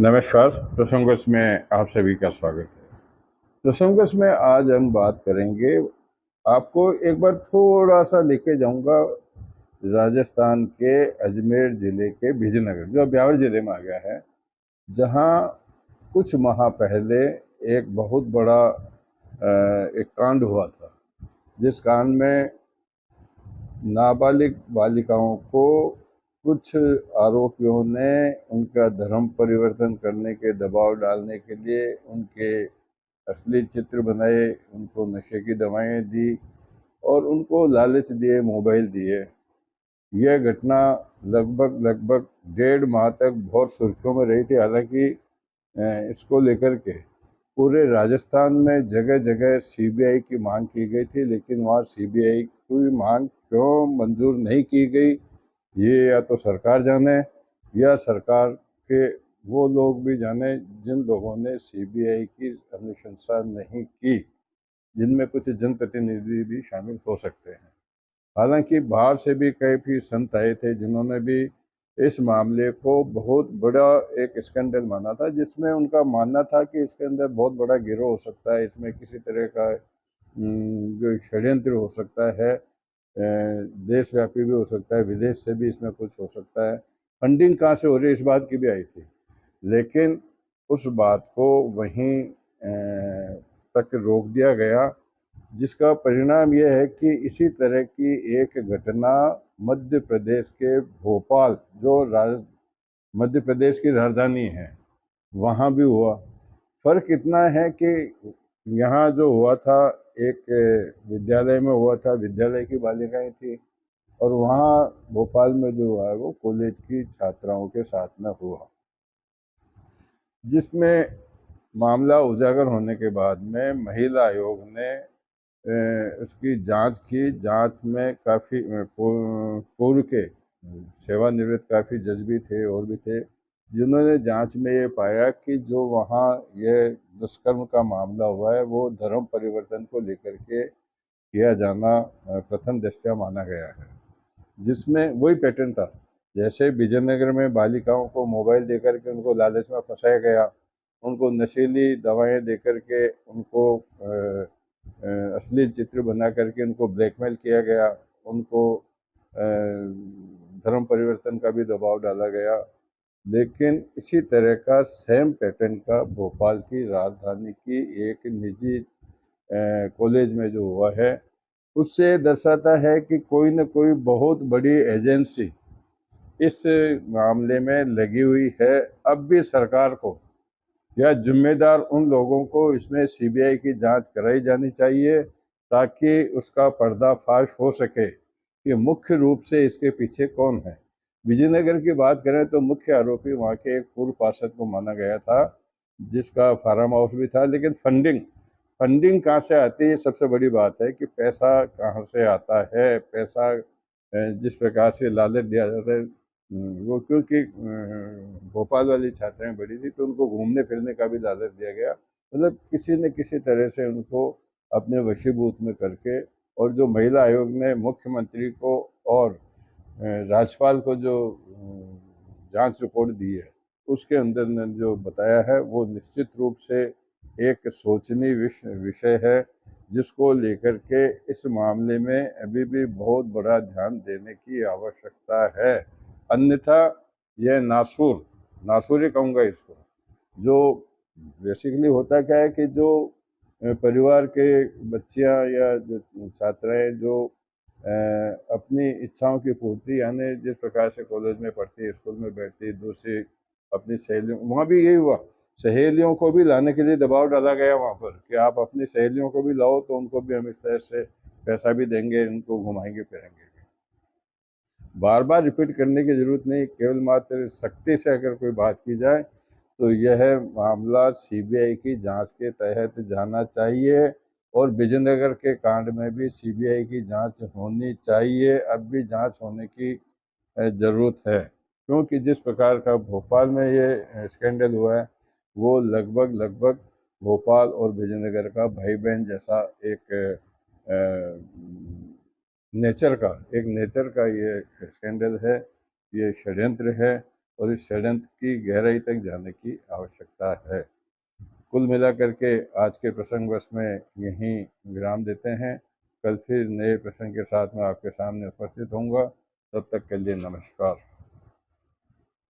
नमस्कार। प्रसंगोस में आप सभी का स्वागत है। प्रसंगोस में आज हम बात करेंगे, आपको एक बार थोड़ा सा लेके जाऊंगा राजस्थान के अजमेर जिले के विजयनगर, जो ब्यावर जिले में आ गया है, जहां कुछ माह पहले एक बहुत बड़ा एक कांड हुआ था, जिस कांड में नाबालिग बालिकाओं को कुछ आरोपियों ने उनका धर्म परिवर्तन करने के दबाव डालने के लिए उनके असली चित्र बनाए, उनको नशे की दवाएं दी और उनको लालच दिए, मोबाइल दिए। यह घटना लगभग 1.5 माह तक बहुत सुर्खियों में रही थी। हालांकि इसको लेकर के पूरे राजस्थान में जगह जगह सीबीआई की मांग की गई थी, लेकिन वहाँ सीबीआई की मांग क्यों मंजूर नहीं की गई, ये या तो सरकार जाने या सरकार के वो लोग भी जाने जिन लोगों ने सीबीआई की अनुशंसा नहीं की, जिनमें कुछ जनप्रतिनिधि भी शामिल हो सकते हैं। हालांकि बाहर से भी कई संत आए थे जिन्होंने भी इस मामले को बहुत बड़ा एक स्कैंडल माना था, जिसमें उनका मानना था कि इसके अंदर बहुत बड़ा गिरोह हो सकता है, इसमें किसी तरह का जो षड्यंत्र हो सकता है, देशव्यापी भी हो सकता है, विदेश से भी इसमें कुछ हो सकता है। फंडिंग कहाँ से हो रही है, इस बात की भी आई थी, लेकिन उस बात को वहीं तक रोक दिया गया, जिसका परिणाम यह है कि इसी तरह की एक घटना मध्य प्रदेश के भोपाल, जो मध्य प्रदेश की राजधानी है, वहाँ भी हुआ। फर्क इतना है कि यहाँ जो हुआ था एक विद्यालय में हुआ था, विद्यालय की बालिकाएं थी, और वहाँ भोपाल में जो हुआ है वो कॉलेज की छात्राओं के साथ में हुआ, जिसमें मामला उजागर होने के बाद में महिला आयोग ने उसकी जांच की। जांच में काफ़ी पूर्व के सेवानिवृत्त काफ़ी जज भी थे और भी थे, जिन्होंने जांच में ये पाया कि जो वहाँ ये दुष्कर्म का मामला हुआ है वो धर्म परिवर्तन को लेकर के किया जाना प्रथम दृष्टया माना गया है, जिसमें वही पैटर्न था। जैसे विजयनगर में बालिकाओं को मोबाइल देकर के उनको लालच में फंसाया गया, उनको नशीली दवाएं देकर के उनको अश्लील चित्र बना करके उनको ब्लैकमेल किया गया, उनको धर्म परिवर्तन का भी दबाव डाला गया। लेकिन इसी तरह का सेम पैटर्न का भोपाल की राजधानी की एक निजी कॉलेज में जो हुआ है, उससे दर्शाता है कि कोई न कोई बहुत बड़ी एजेंसी इस मामले में लगी हुई है। अब भी सरकार को या जिम्मेदार उन लोगों को इसमें सीबीआई की जांच कराई जानी चाहिए, ताकि उसका पर्दाफाश हो सके कि मुख्य रूप से इसके पीछे कौन है। विजयनगर की बात करें तो मुख्य आरोपी वहाँ के एक पूर्व पार्षद को माना गया था, जिसका फार्म हाउस भी था। लेकिन फंडिंग कहाँ से आती है, सबसे बड़ी बात है कि पैसा कहाँ से आता है। पैसा जिस प्रकार से लालच दिया जाता है, वो क्योंकि भोपाल वाली छात्राएं बड़ी थी तो उनको घूमने फिरने का भी लालच दिया गया। मतलब किसी न किसी तरह से उनको अपने वशीभूत में करके, और जो महिला आयोग ने मुख्यमंत्री को और राज्यपाल को जो जांच रिपोर्ट दी है, उसके अंदर ने जो बताया है वो निश्चित रूप से एक सोचनीय विषय है, जिसको लेकर के इस मामले में अभी भी बहुत बड़ा ध्यान देने की आवश्यकता है। अन्यथा यह नासूर ही कहूँगा इसको। जो बेसिकली होता क्या है कि जो परिवार के बच्चियां या जो छात्राएं जो अपनी इच्छाओं की पूर्ति, यानी जिस प्रकार से कॉलेज में पढ़ती है, स्कूल में बैठती है, दूसरी अपनी सहेलियों, वहाँ भी यही हुआ, सहेलियों को भी लाने के लिए दबाव डाला गया वहाँ पर कि आप अपनी सहेलियों को भी लाओ तो उनको भी हम इस तरह से पैसा भी देंगे, उनको घुमाएंगे फिरेंगे। बार बार रिपीट करने की जरूरत नहीं, केवल मात्र सख्ती से अगर कोई बात की जाए तो यह मामला सीबीआई की जांच के तहत जाना चाहिए, और विजयनगर के कांड में भी सीबीआई की जांच होनी चाहिए। अब भी जांच होने की ज़रूरत है, क्योंकि जिस प्रकार का भोपाल में ये स्कैंडल हुआ है, वो लगभग भोपाल और विजयनगर का भाई बहन जैसा एक नेचर का ये स्कैंडल है, ये षड्यंत्र है। और इस षड्यंत्र की गहराई तक जाने की आवश्यकता है। कुल मिलाकर के आज के प्रसंगवश में यहीं विराम देते हैं। कल फिर नए प्रसंग के साथ में आपके सामने उपस्थित होऊंगा। तब तक के लिए नमस्कार।